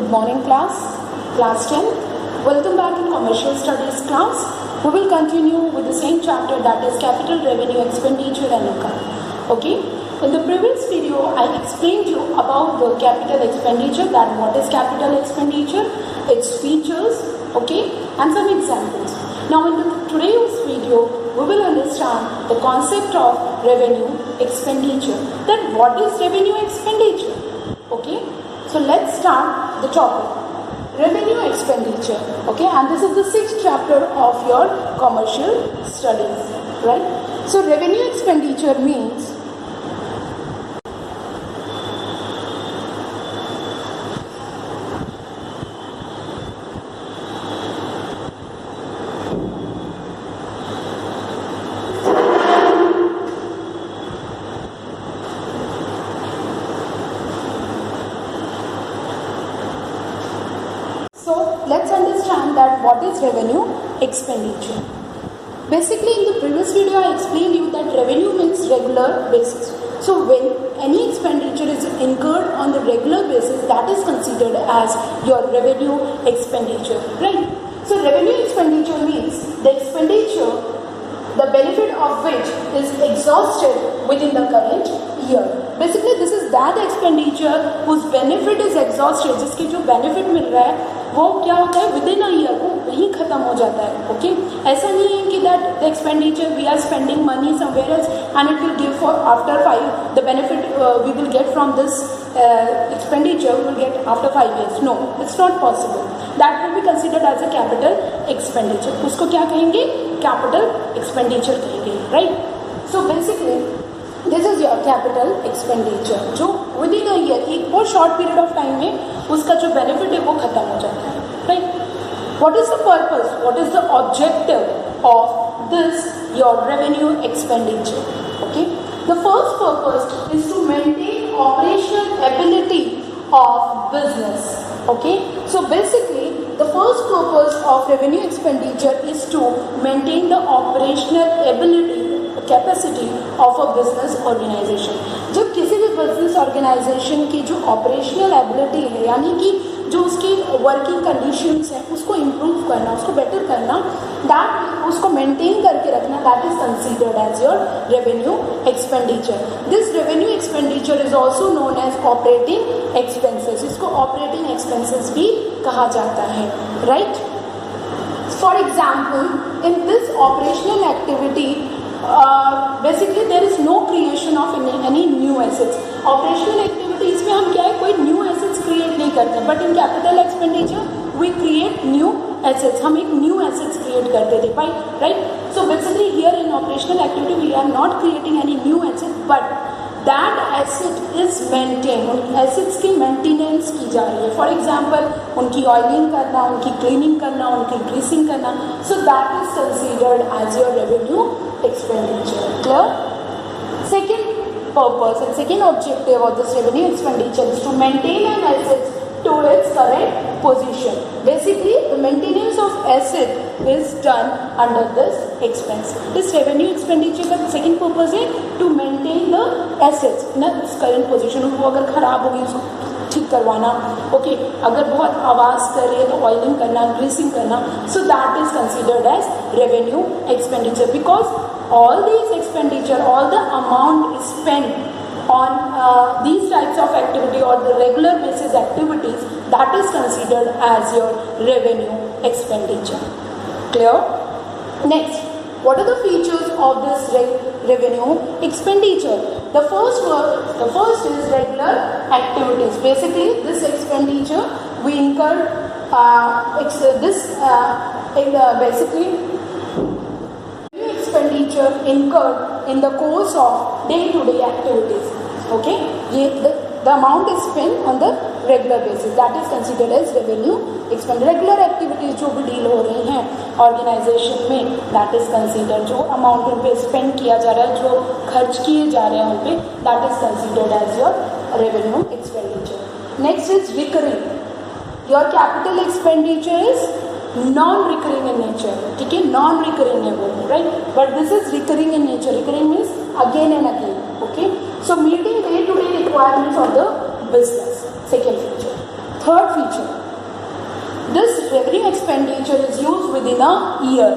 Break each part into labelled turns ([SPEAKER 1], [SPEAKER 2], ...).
[SPEAKER 1] Good morning class 10. Welcome back in commercial studies class. We will continue with the same chapter, that is capital, revenue, expenditure and income. Okay. In the previous video I explained you about the capital expenditure, that what is capital expenditure, its features, okay, and some examples. Now in today's video we will understand the concept of revenue expenditure, that what is revenue expenditure. Okay, so let's start the topic. Revenue expenditure, okay, and this is the 6th chapter of your commercial studies, right? So revenue expenditure means let's understand that what is revenue expenditure. Basically in the previous video I explained you that revenue means regular basis. So when any expenditure is incurred on the regular basis, that is considered as your revenue expenditure, right? So revenue expenditure means the expenditure, the benefit of which is exhausted within the current year. Basically this is that expenditure whose benefit is exhausted, जिसके जो benefit मिल रहा है वो क्या होता है with in a year, वो वहीं खत्म हो जाता है. ओके, ऐसा नहीं है कि that the expenditure we are spending money somewhere else and it will give for after 5 the benefit we will get from this expenditure we will get after 5 years. No, it's not possible. That will be considered as a capital expenditure. उसको क्या कहेंगे? Capital expenditure कहेंगे, right? So basically this is your capital expenditure, जो within a year, एक बहुत short period of time में उसका जो बेनिफिट है वो खत्म हो जाता है, right? What is the purpose, what is the objective of this your revenue expenditure? Okay, the first purpose is to maintain operational ability of business. Okay, so basically the first purpose of revenue expenditure is to maintain the operational ability, capacity of a business organisation. जब किसी भी business organisation की जो operational ability है, यानी कि जो उसकी वर्किंग कंडीशंस हैं उसको इम्प्रूव करना, उसको बेटर करना, दैट उसको मेंटेन करके रखना, that is considered as your revenue expenditure. This revenue expenditure is also known as operating expenses. इसको ऑपरेटिंग एक्सपेंसेस भी कहा जाता है, right? For example in this operational activity basically there is no creation of any new assets. Operational activities में हम क्या है, कोई new assets create नहीं करते, but in capital expenditure we create new assets. हम एक new assets create करते थे, right? So basically here in operational activity we are not creating any new assets, but that asset is maintained. उन assets की maintenance की जा रही है. For example उनकी oiling करना, उनकी cleaning करना, उनकी greasing करना. So that is considered as your revenue expenditure. Clear? Second purpose and second objective of this revenue expenditure is to maintain an asset to its current position. Basically the maintenance of asset is done under this expense. This revenue expenditure का second purpose है to maintain the assets in its current position. वो अगर खराब होगी उसको ठीक करवाना, okay, अगर बहुत आवाज़ कर रही है तो ऑयलिंग करना, ग्रीसिंग करना. So that is considered as revenue expenditure, because all these expenditure, all the amount is spent on these types of activity or the regular basis activities, that is considered as your revenue expenditure. Clear? Next, what are the features of this revenue expenditure? The first is regular activities. Basically this expenditure we incur basically expenditure incurred in the course of day-to-day activities. Okay, the amount is spent on the regular basis, that is considered as revenue expenditure. Regular activities जो भी deal हो रही हैं organisation में, that is considered, जो amount उन पे spend किया जा रहा है, जो खर्च किए जा रहे हैं उन पे, that is considered as your revenue expenditure. Next is recurring. Your capital expenditure is non-recurring in nature. ठीक है, non-recurring है वो, right? But this is recurring in nature. Recurring means again and again. Okay, so meeting day-to-day requirements of the business. Second feature. Third feature, this revenue expenditure is used within a year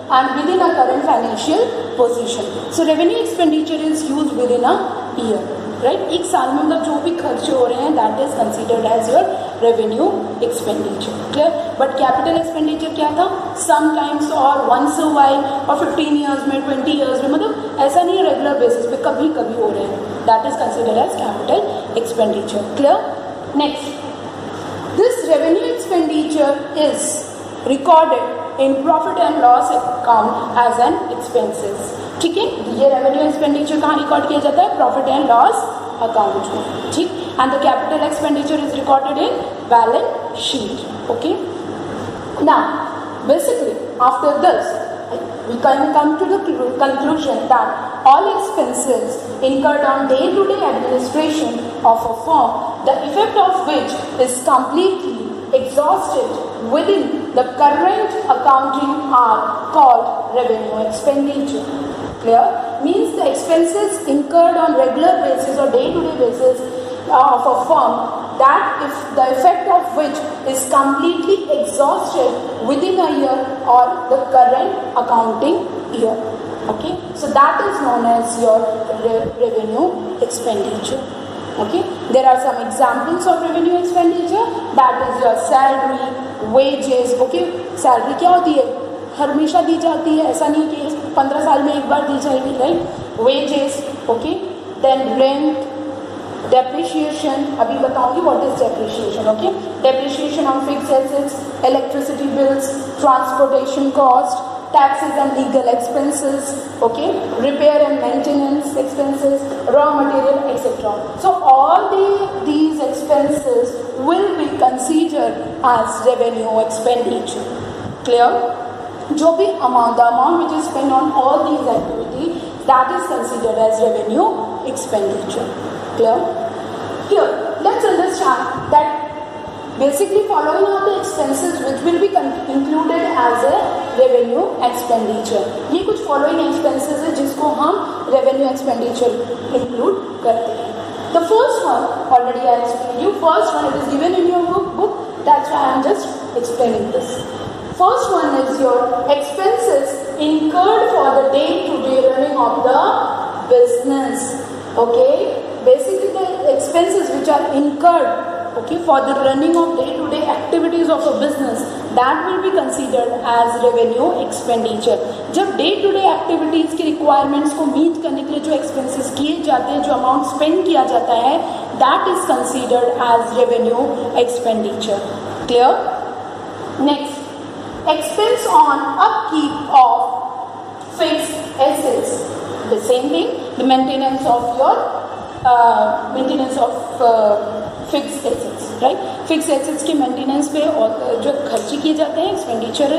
[SPEAKER 1] and within a current financial position. So revenue expenditure is used within a year, right? एक साल में मतलब जो भी खर्चे हो रहे हैं that is considered as your revenue expenditure. Clear? But capital expenditure क्या था? Sometimes or once a while or 15 years में 20 years में, मतलब ऐसा नहीं है regular basis पे, कभी कभी हो रहे हैं. That is considered as capital expenditure. Clear? Next. This revenue expenditure is recorded in profit and loss account as an expenses. ठीक है, ये revenue expenditure कहाँ रिकॉर्ड किया जाता है? Profit and loss account में. ठीक, and the capital expenditure is recorded in balance sheet. Okay. Now, basically, after this, we can come to the conclusion that all expenses incurred on day-to-day administration of a firm, the effect of which is completely exhausted within the current accounting are called revenue expenditure. Clear? Means the expenses incurred on regular basis or day-to-day basis of a firm, that if the effect of which is completely exhausted within a year or the current accounting year. Okay, so that is known as your revenue expenditure. Okay, there are some examples of revenue expenditure, that is your salary, wages. Okay, salary क्या होती है? हमेशा दी जाती है, ऐसा नहीं कि 15 साल में एक बार दी जाएगी, right? wages. Okay, then rent, depreciation. अभी बताऊंगी what is depreciation. Okay, depreciation on fixed assets, electricity bills, transportation cost, taxes and legal expenses. Okay, repair and maintenance expenses, raw material, etc. So all these expenses will be considered as revenue expenditure. Clear? जो भी amount, the amount which is spent on all these activities, that is considered as revenue expenditure. Clear? Here, let's understand that basically following are the expenses which will be included as a revenue expenditure. ये कुछ following expenses है जिसको हम revenue expenditure include करते हैं. The first one, already I explained you. First one, it is given in your book. That's why I am just explaining this. First one is your expenses incurred for the day-to-day running of the business. Okay, basically the expenses which are incurred, okay, for the running of day-to-day activities of a business, that will be considered as revenue expenditure. जब day-to-day activities के requirements को meet करने के लिए जो expenses किए जाते हैं, जो amount spend किया जाता है, that is considered as revenue expenditure. Clear? Next, expense on upkeep of fixed assets. The same thing, the maintenance of your fix assets, right? Fix assets के मेंटेनेंस पे जो खर्चे किए जाते हैं, एक्सपेंडिचर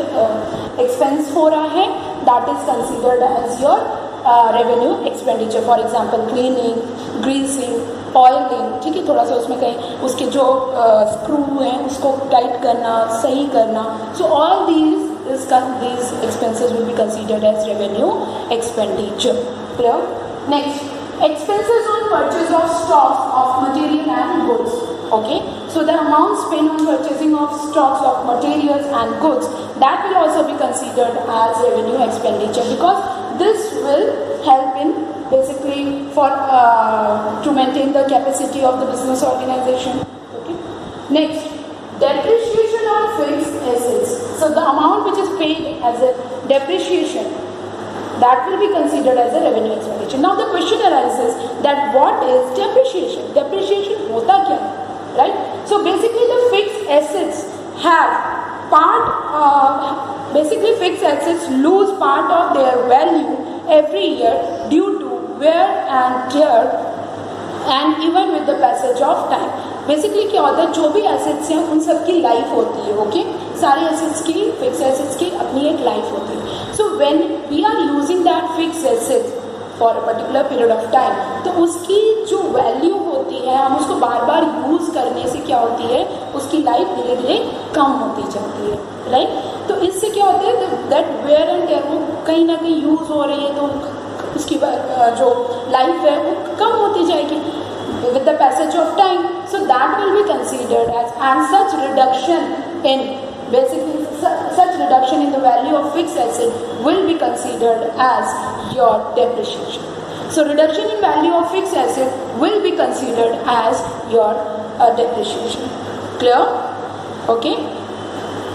[SPEAKER 1] एक्सपेंस हो रहा है, that is considered as your revenue expenditure. For example cleaning, greasing, oiling, ठीक है, थोड़ा सा उसमें कहीं उसके जो स्क्रू हैं उसको टाइट करना, सही करना. So all these expenses will be considered as revenue expenditure. Clear? Next, expenses on purchase of stocks of material and goods. Okay, so the amount spent on purchasing of stocks of materials and goods, that will also be considered as revenue expenditure, because this will help in basically for to maintain the capacity of the business organization. Okay. Next, depreciation on fixed assets. So the amount which is paid as a depreciation, that will be considered as a revenue expenditure. Now the question arises that what is depreciation? Depreciation होता क्या है, right? So basically the fixed assets have basically fixed assets lose part of their value every year due to wear and tear and even with the passage of time. Basically क्या होता है, जो भी assets हैं उन सब की life होती है. ओके, सारे एसेट्स की, फिक्स एसेट्स की अपनी एक लाइफ होती है. So when we are using that fix assets for a particular period of time, तो उसकी जो वैल्यू होती है, हम उसको बार बार यूज़ करने से क्या होती है, उसकी लाइफ धीरे धीरे कम होती जाती है, राइट? तो इससे क्या होता है, दैट वेयर एंड टेयर वो कहीं ना कहीं यूज़ हो रही है, तो उसकी जो लाइफ है वो कम होती जाएगी with the passage of time. So that will be considered as, and such reduction in basically such reduction in the value of fixed asset will be considered as your depreciation. So reduction in value of fixed asset will be considered as your depreciation. Clear? Okay.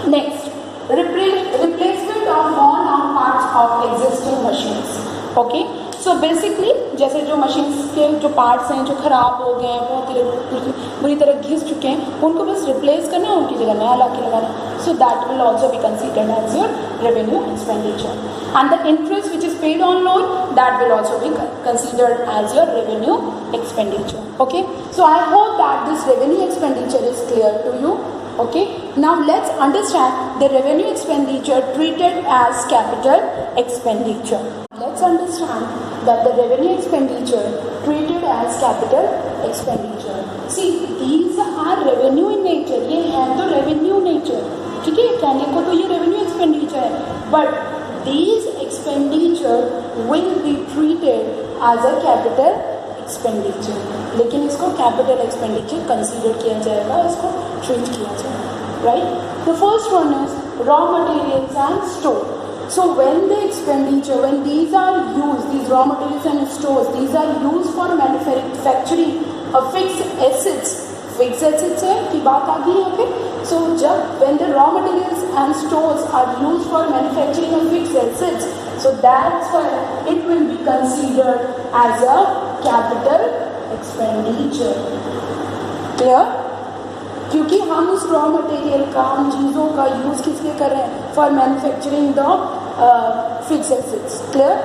[SPEAKER 1] Next, replacement of worn-out parts of existing machines. Okay. So basically जैसे जो machines के जो parts हैं जो ख़राब हो गए हैं, बहुत बुरी तरह घिस चुके हैं, उनको बस रिप्लेस करना है, उनकी जगह नया ला के लगाना. So that will also be considered as your revenue expenditure. And the interest which is paid on loan, that will also be considered as your revenue expenditure. Okay. So I hope that this revenue expenditure is clear to you. Okay. Now let's understand the revenue expenditure treated as capital expenditure. Let's understand that the revenue expenditure treated as capital expenditure. See, these are revenue in nature. ये है तो revenue nature. ठीक है, कहने को तो ये revenue expenditure है, but these expenditure will be treated as a capital expenditure. लेकिन इसको capital expenditure consider किया जाएगा, इसको treat किया जाएगा, right? The first one is raw materials and store. So when the expenditure, when these are used, these raw materials and stores, these are used for manufacturing of fixed assets. Fixed assets है की बात आ गई यहाँ पे. So जब when the raw materials and stores are used for manufacturing of fixed assets, so that's why it will be considered as a capital expenditure. Clear? क्योंकि हम उस रॉ मटेरियल का, हम चीज़ों का यूज़ किस लिए कर रहे हैं? For manufacturing the fixed assets. Clear?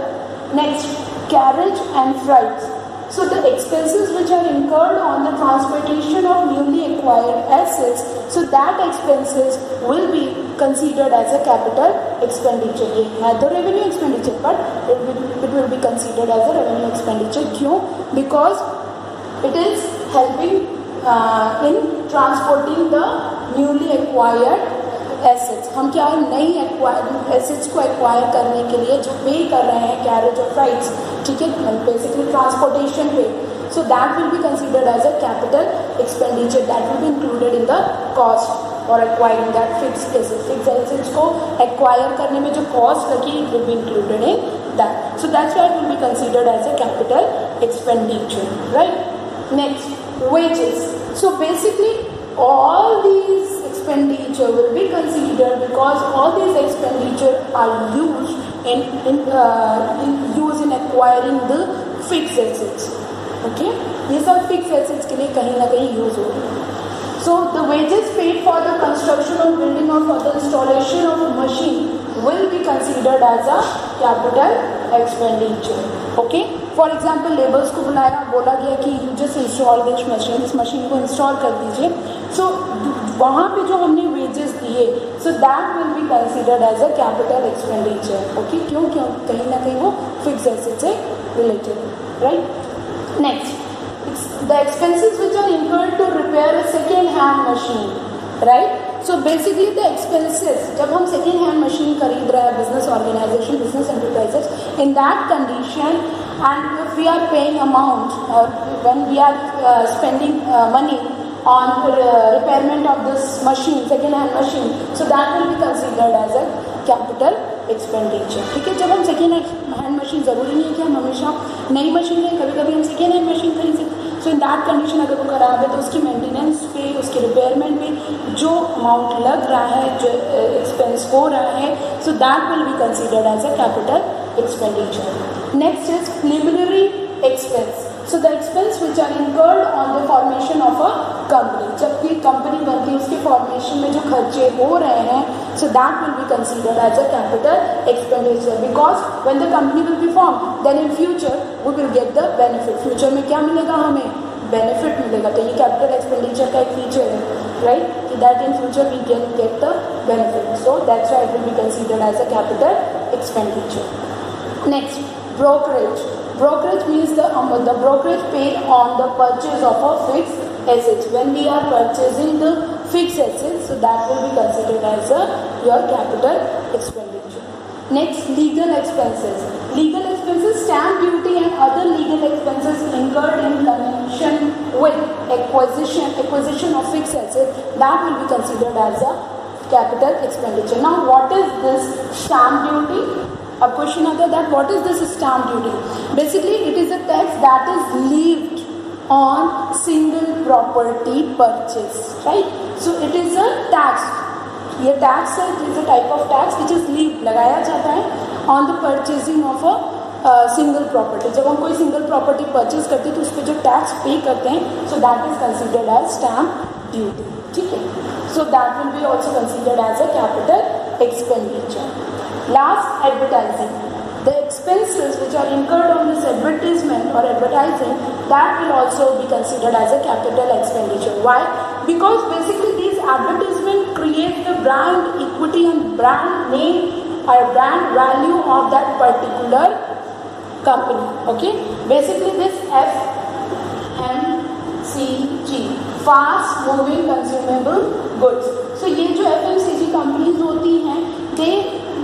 [SPEAKER 1] Next, carriage and freights. So the expenses which are incurred on the transportation of newly acquired assets, so that expenses will be considered as a capital expenditure. ये है तो revenue expenditure, but it will be considered as a revenue expenditure. क्यों? Because it is helping in transporting the newly acquired assets. हम क्या है, नई acquired assets को acquire करने के लिए जो पे कर रहे हैं carriage और freights, ठीक है, basically transportation पे. So that will be considered as a capital expenditure. That will be included in the cost for acquiring that fixed assets. Fixed assets को acquire करने में जो cost लगी, it will be included in that. So that's why it will be considered as a capital expenditure, right? Next, wages. So basically all these expenditure will be considered because all these expenditure are used in acquiring the fixed assets. Okay, ये सब fixed assets के लिए कहीं ना कहीं use हो रहे हैं. So the wages paid for the construction of building or for the installation of a machine will be considered as a capital expenditure. Okay. For example labours को बुलाया, बोला गया कि you just install this machine, इस machine को install कर दीजिए. So वहाँ पे जो हमने वेजेस दिए, so that will be considered as a capital expenditure. Okay, क्यों? कहीं ना कहीं वो फिक्स एसेट से रिलेटेड, राइट? Next, the expenses which are incurred to repair a second hand machine, right? So basically the expenses, जब हम सेकेंड हैंड मशीन खरीद रहे हैं, business organisation, business enterprises, in that condition and if we are paying amount or when we are spending money on repairment of this machine, second hand machine, so that will be considered as a capital expenditure. ठीक है, जब हम second hand machine, ज़रूरी नहीं है कि हम हमेशा नई मशीन लें, कभी कभी हम सेकेंड हैंड मशीन खरीद सकते. सो इन दैट कंडीशन अगर वो ख़राब है तो उसकी मेंटेनेंस पे, उसके रिपेयरमेंट पे जो अमाउंट लग रहा है, जो एक्सपेंस हो रहा है, so that will be considered as a capital expenditure. Next is preliminary expense. So the expense which are incurred on the formation of a company. जब भी कंपनी बनती है उसके फॉर्मेशन में जो खर्चे हो रहे हैं, so that will be considered as a capital expenditure because when the company will be formed, then in future we will get the benefit. Future में क्या मिलेगा हमें? बेनिफिट मिलेगा. तो ये कैपिटल एक्सपेंडिचर का एक फीचर है, right? That in future we get the benefit. So that's why it will be considered as a capital expenditure. Next, brokerage. Brokerage means the brokerage paid on the purchase of a fixed assets. When we are purchasing the fixed assets, so that will be considered as your capital expenditure. Next, legal expenses. Legal expenses expenses, stamp duty and other legal expenses incurred in connection with acquisition of fixed assets, that will be considered as a capital expenditure. Now, what is this stamp duty? A question other that what is this stamp duty? Basically, it is a tax that is levied on single property purchase, right? So it is a tax. ये tax है, it is a type of tax which is leave लगाया जाता है on the purchasing of a single property. जब हम कोई single property purchase करते हैं तो उस पर जो टैक्स पे करते हैं, so that is considered as stamp duty. ठीक है, so that will be also considered as a capital expenditure. Last, advertising. The expenses which are incurred on this advertisement or advertising, that will also be considered as a capital expenditure. Why? Because basically these advertisement create the brand equity and brand name or brand value of that particular company. Okay, basically this FMCG, fast moving consumable goods. So ये जो FMCG companies होती हैं, they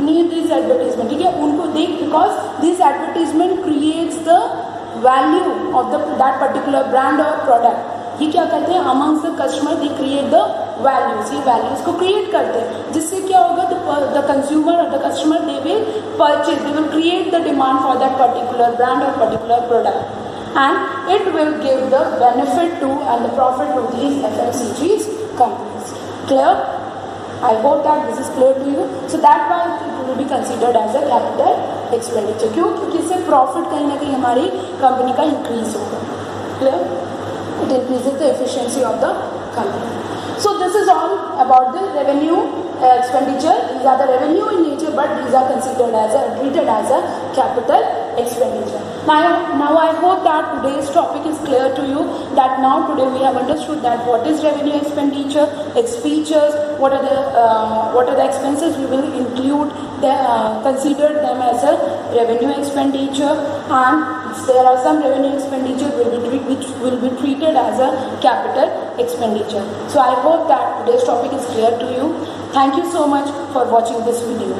[SPEAKER 1] need this advertisement. ठीक है, उनको देख, because this advertisement creates the value of that particular brand or product. ये क्या करते हैं, amongst the customer they create the values. ये values को create करते हैं, जिससे क्या होगा, the consumer or the customer they will purchase, they will create the demand for that particular brand or particular product, and it will give the benefit to and the profit to these FMCGs companies. Clear? I hope that this is clear to you. So that why it will be considered as a capital expenditure. क्यों? क्योंकि इससे profit कहीं ना कहीं हमारी company का increase होगा. Clear? It increases the efficiency of the company. So this is all about the revenue expenditure. These are the revenue in nature, but these are considered as treated as a capital expenditure. Now I hope that today's topic is clear to you. That now today we have understood that what is revenue expenditure, its features, what are the expenses we will include, consider them as a revenue expenditure, and there are some revenue expenditure which will be treated as a capital expenditure. So I hope that today's topic is clear to you. Thank you so much for watching this video.